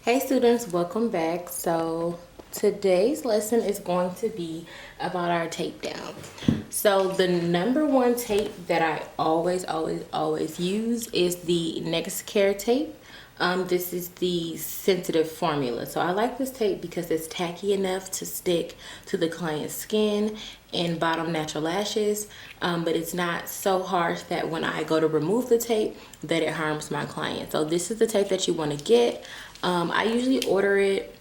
Hey students, welcome back. So today's lesson is going to be about our tape down. So the number one tape that I always use is the Nexcare tape. This is the sensitive formula. So I like this tape because it's tacky enough to stick to the client's skin and bottom natural lashes, but it's not so harsh that when I go to remove the tape that it harms my client. So this is the tape that you want to get. I usually order it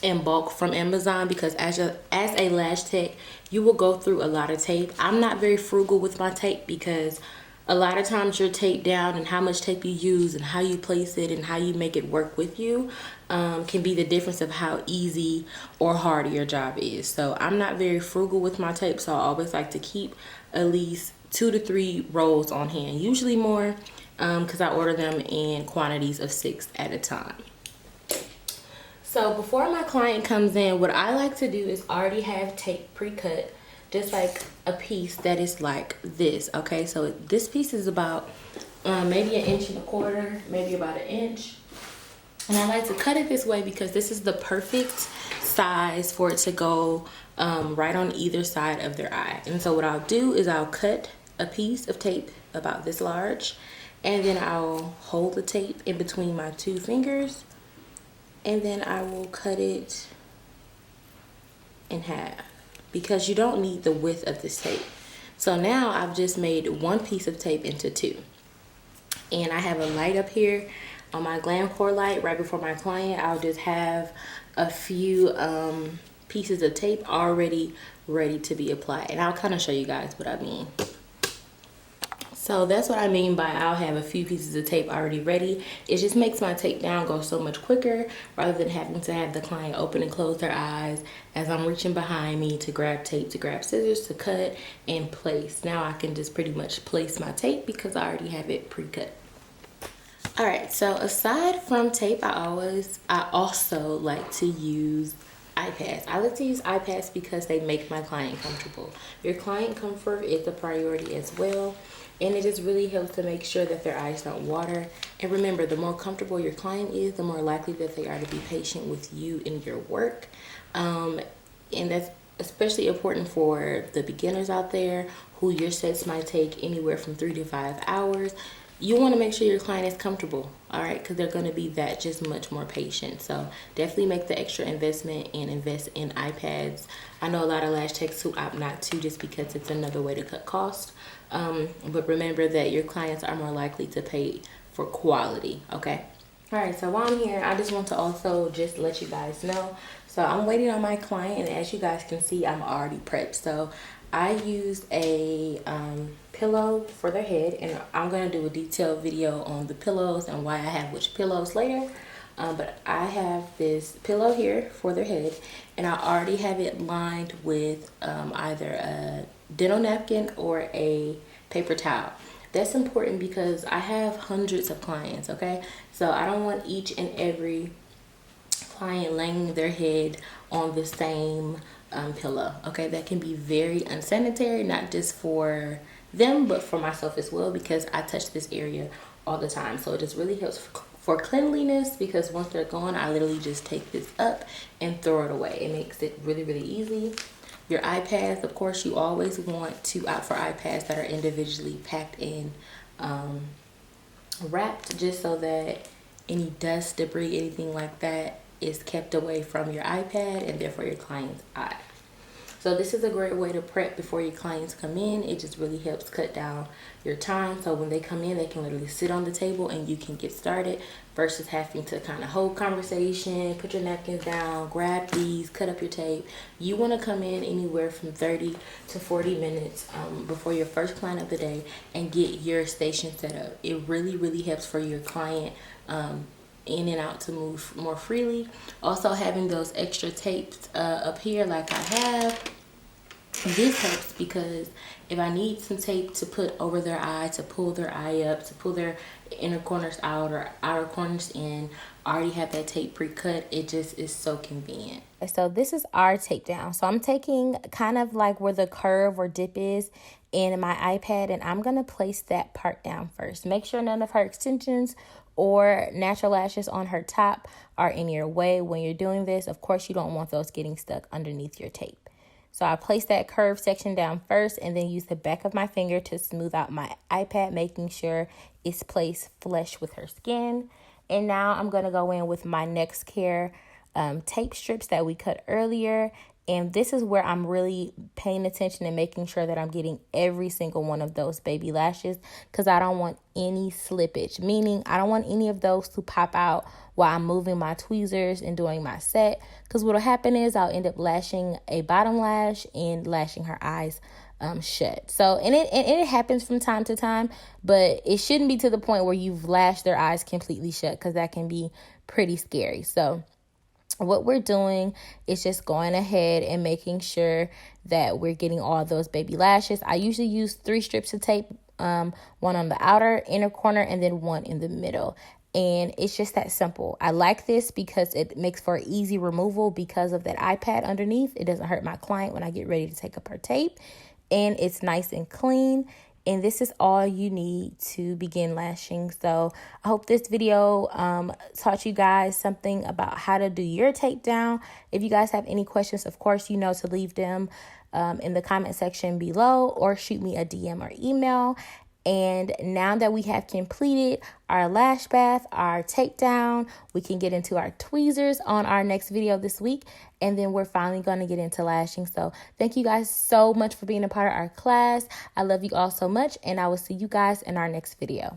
in bulk from Amazon because as a lash tech, you will go through a lot of tape. I'm not very frugal with my tape because a lot of times your tape down and how much tape you use and how you place it and how you make it work with you can be the difference of how easy or hard your job is. So I'm not very frugal with my tape, so I always like to keep at least 2 to 3 rolls on hand, usually more because I order them in quantities of 6 at a time. So before my client comes in, what I like to do is already have tape pre-cut, just like a piece that is like this, okay? So this piece is about maybe 1.25 inches, maybe about 1 inch. And I like to cut it this way because this is the perfect size for it to go right on either side of their eye. And so what I'll do is I'll cut a piece of tape about this large, and then I'll hold the tape in between my 2 fingers, and then I will cut it in half because you don't need the width of this tape. So now I've just made 1 piece of tape into 2. And I have a light up here on my Glamcor light right before my client. I'll just have a few pieces of tape already ready to be applied. And I'll kind of show you guys what I mean. So that's what I mean by I'll have a few pieces of tape already ready. It just makes my tape down go so much quicker rather than having to have the client open and close their eyes as I'm reaching behind me to grab tape, to grab scissors, to cut and place. Now I can just pretty much place my tape because I already have it pre-cut. All right, so aside from tape, I also like to use iPads. I like to use iPads because they make my client comfortable. Your client comfort is a priority as well. And it just really helps to make sure that their eyes don't water. And remember, the more comfortable your client is, the more likely that they are to be patient with you in your work. And that's especially important for the beginners out there who your sets might take anywhere from 3 to 5 hours. You want to make sure your client is comfortable, all right, because they're going to be that just much more patient. So definitely make the extra investment and invest in iPads. I know a lot of lash techs who opt not to just because it's another way to cut costs. But remember that your clients are more likely to pay for quality, okay? All right, so while I'm here, I just want to also just let you guys know. So I'm waiting on my client, and as you guys can see, I'm already prepped. So I used a pillow for their head, and I'm going to do a detailed video on the pillows and why I have which pillows later. But I have this pillow here for their head, and I already have it lined with either a dental napkin or a paper towel. That's important because I have hundreds of clients, okay? So I don't want each and every client laying their head on the same pillow, okay? That can be very unsanitary, not just for them, but for myself as well, because I touch this area all the time. So it just really helps for cleanliness, because once they're gone, I literally just take this up and throw it away. It makes it really, really easy. Your iPads, of course, you always want to opt for iPads that are individually packed in wrapped, just so that any dust, debris, anything like that is kept away from your iPad and therefore your client's eye. So this is a great way to prep before your clients come in. It just really helps cut down your time. So when they come in, they can literally sit on the table and you can get started versus having to kind of hold conversation, put your napkins down, grab these, cut up your tape. You want to come in anywhere from 30 to 40 minutes before your first client of the day and get your station set up. It really, really helps for your client in and out to move more freely. Also, having those extra tapes up here like I have, this helps because if I need some tape to put over their eye, to pull their eye up, to pull their inner corners out or outer corners in, I already have that tape pre-cut. It just is so convenient. So this is our tape down. So I'm taking kind of like where the curve or dip is in my iPad, and I'm going to place that part down first. Make sure none of her extensions or natural lashes on her top are in your way when you're doing this. Of course, you don't want those getting stuck underneath your tape. So I place that curved section down first and then use the back of my finger to smooth out my iPad, making sure it's placed flush with her skin. And now I'm going to go in with my Next Care tape strips that we cut earlier. And this is where I'm really paying attention and making sure that I'm getting every single one of those baby lashes, because I don't want any slippage, meaning I don't want any of those to pop out while I'm moving my tweezers and doing my set, because what will happen is I'll end up lashing a bottom lash and lashing her eyes shut. So, and it happens from time to time, but it shouldn't be to the point where you've lashed their eyes completely shut, because that can be pretty scary. So what we're doing is just going ahead and making sure that we're getting all those baby lashes. I usually use 3 strips of tape, one on the outer inner corner and then one in the middle. And it's just that simple. I like this because it makes for easy removal because of that iPad underneath. It doesn't hurt my client when I get ready to take up her tape. And it's nice and clean. And this is all you need to begin lashing. So I hope this video taught you guys something about how to do your tape down. If you guys have any questions, of course, you know to leave them in the comment section below or shoot me a DM or email. And now that we have completed our lash bath, our tape down, we can get into our tweezers on our next video this week. And then we're finally going to get into lashing. So thank you guys so much for being a part of our class. I love you all so much. And I will see you guys in our next video.